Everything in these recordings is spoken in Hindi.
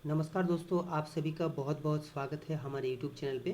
नमस्कार दोस्तों, आप सभी का बहुत बहुत स्वागत है हमारे यूट्यूब चैनल पे।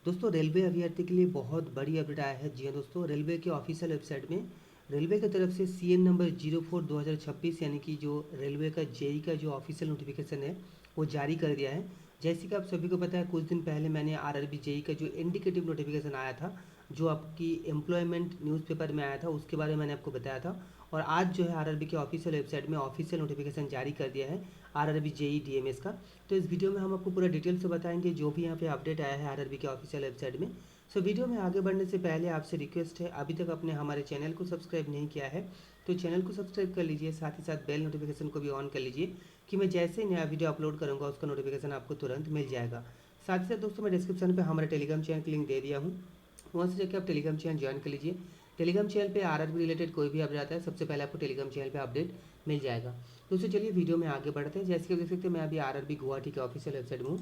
दोस्तों, रेलवे अभ्यर्थी के लिए बहुत बड़ी अपडेट आया है। जी हाँ दोस्तों, रेलवे के ऑफिशियल वेबसाइट में रेलवे की तरफ से CN नंबर 04/2026 यानी कि जो रेलवे का जेई का जो ऑफिशियल नोटिफिकेशन है वो जारी कर दिया है। जैसे कि आप सभी को पता है, कुछ दिन पहले मैंने RRB जेई का जो इंडिकेटिव नोटिफिकेशन आया था, जो आपकी एम्प्लॉयमेंट न्यूज़पेपर में आया था, उसके बारे में मैंने आपको बताया था। और आज जो है RRB के ऑफिशियल वेबसाइट में ऑफिशियल नोटिफिकेशन जारी कर दिया है RRB जेई DMS का। तो इस वीडियो में हम आपको पूरा डिटेल से बताएंगे जो भी यहाँ पे अपडेट आया है आरआरबी के ऑफिशियल वेबसाइट में। सो वीडियो में आगे बढ़ने से पहले आपसे रिक्वेस्ट है, अभी तक आपने हमारे चैनल को सब्सक्राइब नहीं किया है तो चैनल को सब्सक्राइब कर लीजिए, साथ ही साथ बेल नोटिफिकेशन को भी ऑन कर लीजिए कि मैं जैसे ही नया वीडियो अपलोड करूँगा उसका नोटिफिकेशन आपको तुरंत मिल जाएगा। साथ ही साथ दोस्तों, मैं डिस्क्रिप्शन पर हमारे टेलीग्राम चैनल की लिंक दे दिया हूँ, वहाँ से जाकर आप टेलीग्राम चैनल ज्वाइन कर लीजिए। टेलीग्राम चैनल पे RRबी रिलेटेड कोई भी अपडेट आता है सबसे पहले आपको टेलीग्राम चैनल पे अपडेट मिल जाएगा। दोस्तों चलिए वीडियो में आगे बढ़ते हैं। जैसे कि आप देख सकते हैं, मैं अभी RRबी गुवाहाटी के ऑफिशियल वेबसाइट में हूँ।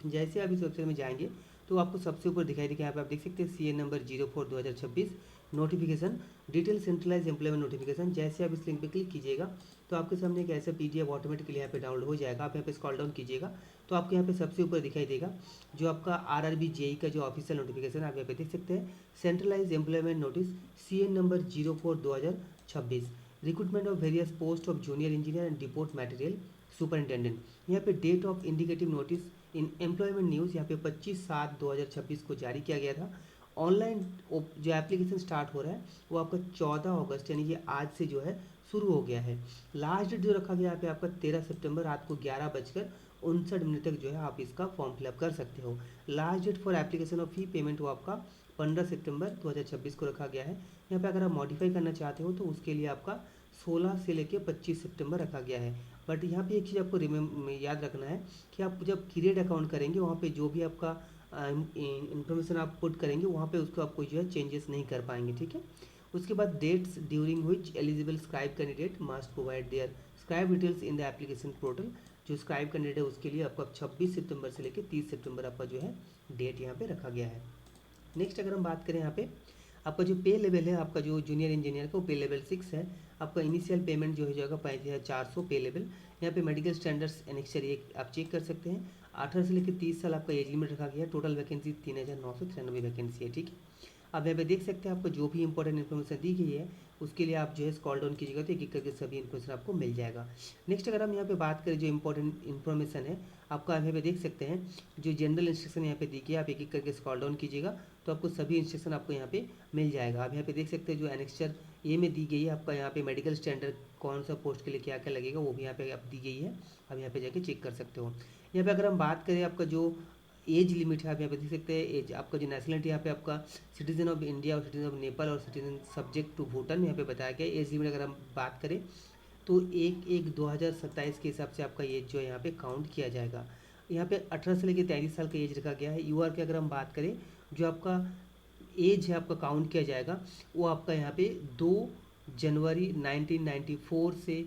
जैसे आप इस वेबसाइट में जाएंगे तो आपको सबसे ऊपर दिखाई देगा, यहाँ पे आप देख सकते हैं CN number 04/2026 notification detail centralise employment notification. जैसे आप इस लिंक पे क्लिक कीजिएगा तो आपके सामने एक ऐसा PDF ऑटोमेटिकली यहाँ पे डाउनलोड हो जाएगा। आप यहाँ पे स्क्रॉल डाउन कीजिएगा तो आपको यहाँ पे सबसे ऊपर दिखाई देगा जो आपका RRबी जेई का जो ऑफिशियल नोटिफिकेशन आप यहाँ पे देख सकते हैं, centralise employment notice CN number 04/2026 recruitment of various post of junior engineer and depot material superintendent. यहाँ पे date of indicative notice in employment news यहाँ पे 25/7/2026 को जारी किया गया था। ऑनलाइन जो एप्लीकेशन स्टार्ट हो रहा है वो आपका 14 अगस्त यानी कि आज से जो है शुरू हो गया है। लास्ट डेट जो रखा गया यहाँ पे आपका 13 सितंबर रात को 11:59 तक जो है आप इसका फॉर्म फिलअप कर सकते हो। Last date for application of fee payment वो आपका 15 सितंबर 2026 को रखा गया है। यहाँ पे अगर आप मॉडिफाई करना चाहते हो तो उसके लिए आपका 16 से लेकर 25 सितंबर रखा गया है। बट यहाँ पे एक चीज़ आपको याद रखना है कि आप जब क्रिएट अकाउंट करेंगे वहाँ पे जो भी आपका इंफॉर्मेशन आप पुट करेंगे वहाँ पे उसको आपको जो है चेंजेस नहीं कर पाएंगे, ठीक है। उसके बाद dates during which eligible scribe candidate must provide their scribe details in the application portal. जो स्क्राइब कैंडिडेट है उसके लिए आपका 26 सितंबर से लेकर 30 सितंबर आपका जो है डेट यहाँ पे रखा गया है। नेक्स्ट अगर हम बात करें यहाँ पे आपका जो पे लेवल है, आपका जो जूनियर इंजीनियर का वो पे लेवल 6 है। आपका इनिशियल पेमेंट जो हो जाएगा 5,400 पे लेवल। यहाँ पे मेडिकल स्टैंडर्ड्स एनेक्चर एक आप चेक कर सकते हैं। 18 से लेकर 30 साल आपका एज लिमिट रखा गया है। टोटल वैकेंसी 3,993 वैकेंसी है, ठीक है। अब यहाँ पे देख सकते हैं आपको जो भी इंपॉर्टेंट इन्फॉर्मेशन दी गई है उसके लिए आप जो है स्क्रॉल डाउन कीजिएगा तो एक एक करके सभी इन्फॉर्मेशन आपको मिल जाएगा। नेक्स्ट अगर हम यहाँ पे बात करें जो इंपॉर्टेंट इन्फॉर्मेशन है, आपका यहाँ पे देख सकते हैं जो जनरल इंस्ट्रक्शन यहाँ पे दी गई है, आप एक एक करके स्क्रॉल डाउन कीजिएगा तो आपको सभी इंस्ट्रक्शन आपको यहाँ पे मिल जाएगा। आप यहाँ पे देख सकते हैं जो एनेक्चर ए में दी गई है आपका यहाँ पे मेडिकल स्टैंडर्ड कौन सा पोस्ट के लिए क्या क्या लगेगा वो भी यहाँ पे आप दी गई है, आप यहाँ पे जाके चेक कर सकते हो। यहाँ पे अगर हम बात करें आपका जो एज लिमिट है, आप यहाँ पे देख सकते हैं एज आपका जो नेशनलिटी यहाँ पे आपका सिटीजन ऑफ इंडिया और सिटीजन ऑफ नेपाल और सिटीजन सब्जेक्ट टू भूटान यहाँ पे बताया गया है। एज लिमिट अगर हम बात करें तो 1/1/2027 के हिसाब से आपका एज जो है यहाँ पे काउंट किया जाएगा। यहाँ पे 18 से लेकर 33 साल का एज रखा गया है। यूआर की अगर हम बात करें जो आपका एज है आपका काउंट किया जाएगा वो आपका यहाँ पे 2 जनवरी 1994 से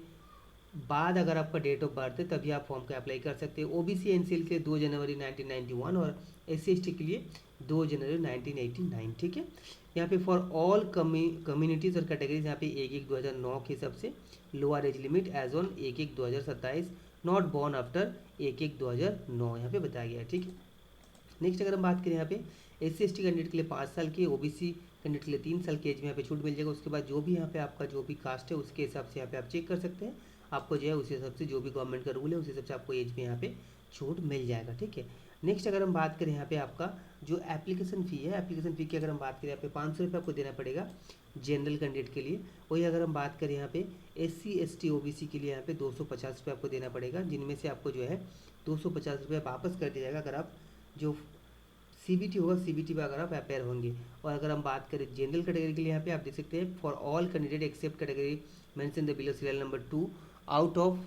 बाद अगर आपका डेट ऑफ बर्थ है तभी आप फॉर्म का अप्लाई कर सकते हैं। OBC एनसीएल के लिए 2 जनवरी 1991 और SC/ST के लिए 2 जनवरी 1989, ठीक है। यहाँ पे फॉर ऑल कम्युनिटीज़ और कैटेगरीज यहाँ पे 1/1/2009 के हिसाब से lower age limit age on 1/1/2027 not born after 1/1/2009 यहाँ पे बताया गया है, ठीक है। नेक्स्ट अगर हम बात करें यहाँ पे SC/ST कैंडिडेट के लिए 5 साल की, OBC कैंडिडेट के लिए 3 साल की एज में यहाँ पे छूट मिल जाएगा। उसके बाद जो भी यहाँ पे आपका जो भी कास्ट है उसके हिसाब से यहाँ पे आप चेक कर सकते हैं, आपको जो है उसी हिसाब से जो भी गवर्नमेंट का रूल है उस हिसाब से आपको एज में यहाँ पे छूट मिल जाएगा, ठीक है। नेक्स्ट अगर हम बात करें यहाँ पे आपका जो एप्लीकेशन फ़ी है, एप्लीकेशन फ़ी की अगर हम बात करें यहाँ पे 500 रुपये आपको देना पड़ेगा जनरल कैंडिडेट के लिए। वही अगर हम बात करें यहाँ पे SC/ST OBC के लिए यहाँ पे 250 रुपये आपको देना पड़ेगा, जिनमें से आपको जो है 250 रुपये वापस कर दिया जाएगा अगर आप जो CBT होगा CBT पे अगर आप अपेयर होंगे। और अगर हम बात करें जनरल कैटेगरी के लिए यहाँ पे आप देख सकते हैं for all candidate except category mention the below serial number 2 out of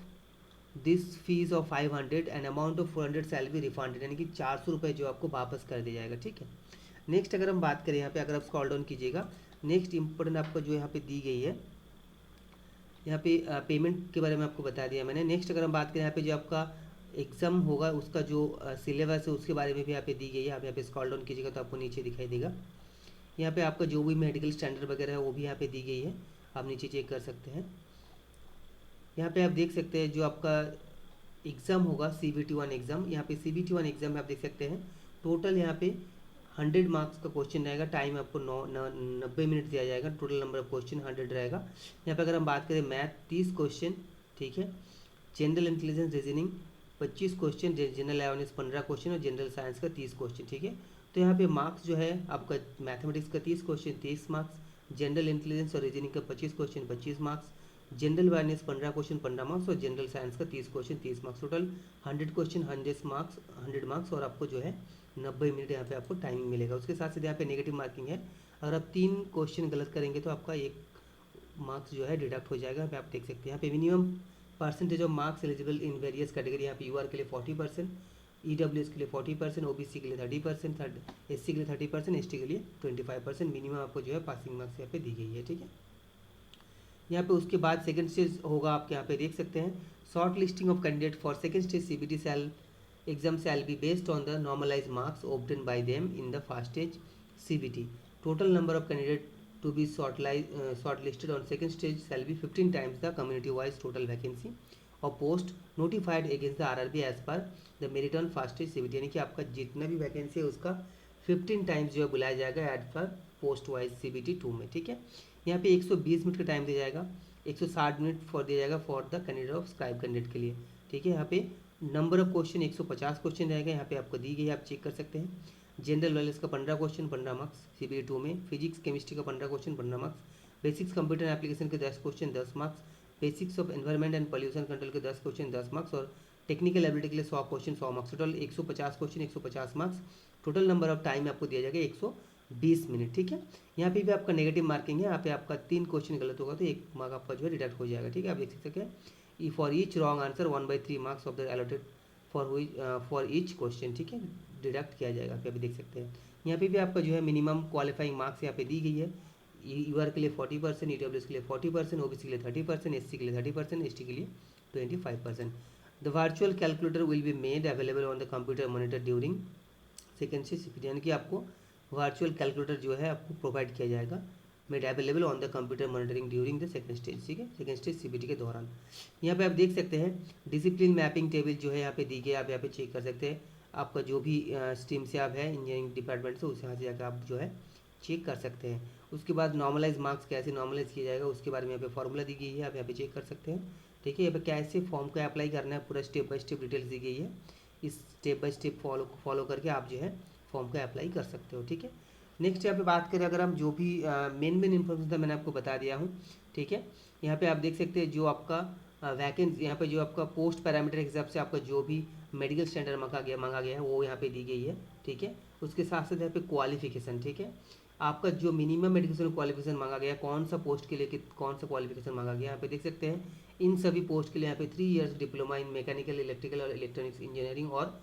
this fees of 500 and amount of 400 shall be refunded, यानी कि 400 रुपये जो आपको वापस कर दिया जाएगा, ठीक है। नेक्स्ट अगर हम बात करें यहाँ पे अगर आप स्क्रॉल डाउन कीजिएगा, नेक्स्ट इंपॉर्टेंट आपको जो यहाँ पे दी गई है, यहाँ पे पेमेंट के बारे में आपको बता दिया मैंने। नेक्स्ट अगर हम बात करें यहाँ पे जो आपका एग्ज़ाम होगा उसका जो सिलेबस है उसके बारे में भी यहाँ पे दी गई है। आप यहाँ पे स्क्रॉल डाउन कीजिएगा तो आपको नीचे दिखाई देगा, यहाँ पे आपका जो भी मेडिकल स्टैंडर्ड वगैरह है वो भी यहाँ पे दी गई है, आप नीचे चेक कर सकते हैं। यहाँ पे आप देख सकते हैं जो आपका एग्ज़ाम होगा CBT 1 एग्ज़ाम। यहाँ पे CBT 1 एग्ज़ाम में आप देख सकते हैं टोटल यहाँ पे 100 मार्क्स का क्वेश्चन रहेगा। टाइम आपको 90 मिनट दिया जाएगा। टोटल नंबर ऑफ क्वेश्चन 100 रहेगा। यहाँ पे अगर हम बात करें मैथ 30 क्वेश्चन, ठीक है। General intelligence reasoning 25 question, general awareness 15 question और जनरल साइंस का 30 क्वेश्चन, ठीक है। तो यहाँ पे मार्क्स जो है आपका मैथमेटिक्स का 30 क्वेश्चन 30 मार्क्स, जनरल इंटेलिजेंस और रीजनिंग का 25 question 25 marks, general awareness 15 question 15 marks और जनरल साइंस का 30 question 30 marks. Total 100 question 100 marks और आपको जो है 90 मिनट यहाँ पे आपको टाइमिंग मिलेगा। उसके साथ साथ यहाँ पे नेगेटिव मार्किंग है। अगर आप 3 क्वेश्चन गलत करेंगे तो आपका 1 मार्क्स जो है डिडक्ट हो जाएगा। यहाँ पे आप देख सकते हैं यहाँ पे minimum percentage of marks eligible in various category. यहाँ पे यूआर के लिए 40%, EWS के लिए 40%, OBC के लिए 30%, SC के लिए 30%, ST के लिए 25%। मिनिमम आपको जो है पासिंग मार्क्स यहाँ पे दी गई है, ठीक है। यहाँ पे उसके बाद सेकंड स्टेज होगा। आप यहाँ पे देख सकते हैं short listing of candidate for second stage CBT exam shall be based on the normalized marks obtained by them in the first stage CBT. Total number of candidates to be shortlisted on second stage shall be 15 times the community-wise total vacancy और post notified against the RRB as per the merit on first stage CBT। यानी कि आपका जितना भी वैकेंसी है उसका 15 टाइम्स जो है बुलाया जाएगा as per post wise CBT 2 में, ठीक है। यहाँ पे 120 मिनट का टाइम दिया जाएगा, 160 मिनट फॉर दिया जाएगा for the candidate of scribe candidate के लिए, ठीक है। यहाँ पे नंबर ऑफ क्वेश्चन 150 क्वेश्चन रहेगा। यहाँ पे आपको दी गई है, आप चेक कर सकते हैं। जनरल नॉलेज का 15 क्वेश्चन 15 मार्क्स CBT 2 में, फिजिक्स केमिस्ट्री का 15 question 15 marks, basics computer application के 10 question 10 marks, basics of environment and pollution control के 10 क्वेश्चन 10 मार्क्स और टेक्निकल एबिलिटी के लिए 100 question 100 marks. Total 150 question 150 marks. Total number of time आपको दिया जाएगा 120 मिनट, ठीक है। यहाँ पे भी आपका नेगेटिव मार्किंग है। यहाँ पे आपका 3 क्वेश्चन गलत होगा तो 1 मार्क आपका जो है डिडक्ट हो जाएगा, ठीक है। आप देख सकते हैं for each wrong answer 1/3 marks of the allotted for each question, ठीक है, डिडक्ट किया जाएगा। आप देख सकते हैं यहाँ पे भी आपका जो है मिनिमम क्वालिफाइंग मार्क्स यहाँ पे दी गई है। यूआर के लिए 40%, EWS के लिए 40%, OBC के लिए 30%, SC के लिए 30%, ST के लिए 25%। The virtual calculator will be made available on the computer monitor during second stage CBT। यानी कि आपको वर्चुअल कैलकुलेटर जो है आपको प्रोवाइड किया जाएगा, made available on the computer monitoring during the second stage, ठीक है, सेकंड स्टेज CBT के दौरान। यहाँ पे आप देख सकते हैं डिसिप्लिन मैपिंग टेबल जो है यहाँ पे दी गई है। आप यहाँ पे चेक कर सकते हैं आपका जो भी स्ट्रीम से आप है इंजीनियरिंग डिपार्टमेंट से, उस यहाँ से जाकर आप जो है चेक कर सकते हैं। उसके बाद नॉर्मलाइज मार्क्स कैसे नॉर्मलाइज किया जाएगा उसके बारे में यहाँ पे फॉर्मूला दी गई है, आप यहाँ पे चेक कर सकते हैं, ठीक है। यहाँ पे कैसे फॉर्म को अप्लाई करना है पूरा स्टेप बाय स्टेप डिटेल्स दी गई है। इस स्टेप बाय स्टेप फॉलो करके आप जो है फॉर्म को अप्लाई कर सकते हो, ठीक है। नेक्स्ट यहाँ पे बात करें अगर हम जो भी मेन इन्फॉर्मेशन था मैंने आपको बता दिया हूँ, ठीक है। यहाँ पे आप देख सकते हैं जो आपका वैकेंसी यहाँ पे जो आपका पोस्ट पैरामीटर के हिसाब से आपका जो भी मेडिकल स्टैंडर्ड मांगा गया है वो यहाँ पे दी गई है, ठीक है। उसके साथ साथ यहाँ पे क्वालिफिकेशन, ठीक है, आपका जो मिनिमम मेडिकल क्वालिफिकेशन मांगा गया कौन सा पोस्ट के लिए कौन सा क्वालिफिकेशन मांगा गया यहाँ पे देख सकते हैं। इन सभी पोस्ट के लिए यहाँ पे 3 इयर्स डिप्लोमा इन मैकेनिकल इलेक्ट्रिकल और इलेक्ट्रॉनिक्स इंजीनियरिंग और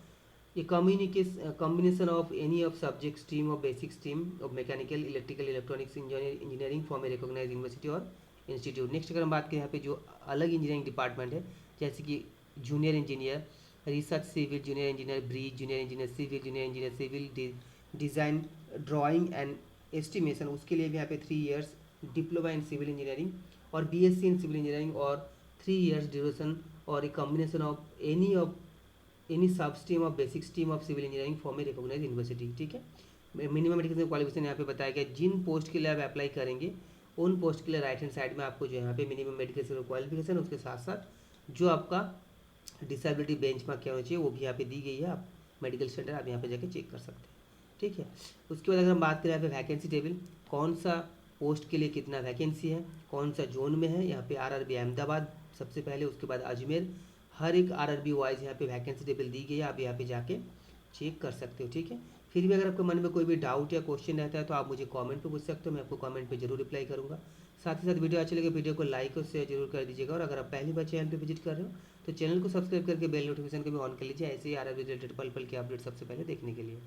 a combination of any of subject stream or basic stream of mechanical electrical electronics engineering from a recognized university और इंस्टीट्यूट। नेक्स्ट अगर हम बात करें यहाँ पे जो अलग इंजीनियरिंग डिपार्टमेंट है जैसे कि junior engineer, research civil junior engineer, bridge junior engineer, civil junior engineer, civil design drawing and estimation, उसके लिए भी यहाँ पे 3 years diploma in civil engineering और BSc इन सिविल इंजीनियरिंग और 3 इयर्स ड्यूरेशन और a combination of any sub stream of basic stream of civil engineering form a recognise university, ठीक है। मिनिमम मेडिकल क्वालिफिकेशन यहाँ पे बताया गया। जिन पोस्ट के लिए आप अप्लाई करेंगे उन पोस्ट के लिए राइट हैंड साइड में आपको जो यहाँ पे मिनिमम मेडिकल क्वालिफिकेशन उसके साथ साथ जो आपका डिसेबिलिटी बेंचमार्क क्या होना चाहिए वो भी यहाँ पे दी गई है। आप मेडिकल स्टैंडर्ड आप यहाँ पे जाके चेक कर सकते हैं, ठीक है। उसके बाद अगर हम बात करें यहाँ पे वैकेंसी टेबल, कौन सा पोस्ट के लिए कितना वैकेंसी है, कौन सा जोन में है, यहाँ पे RRB अहमदाबाद सबसे पहले, उसके बाद अजमेर, हर एक RRB वाइज यहाँ पे वैकेंसी टेबल दी गई है। आप यहाँ पे जाके चेक कर सकते हो, ठीक है। फिर भी अगर आपके मन में कोई भी डाउट या क्वेश्चन रहता है तो आप मुझे कमेंट पे पूछ सकते हो, मैं आपको कमेंट पे जरूर रिप्लाई करूँगा। साथ ही साथ वीडियो अच्छी लगे वीडियो को लाइक और शेयर जरूर कर दीजिएगा और अगर आप पहली बार चैनल पे विजिट कर रहे हो तो चैनल को सब्सक्राइब करके बेल नोटिफिकेशन को भी ऑन कर लीजिए ऐसे ही RRB रिलेटेड पल पल के अपडेट सबसे पहले देखने के लिए।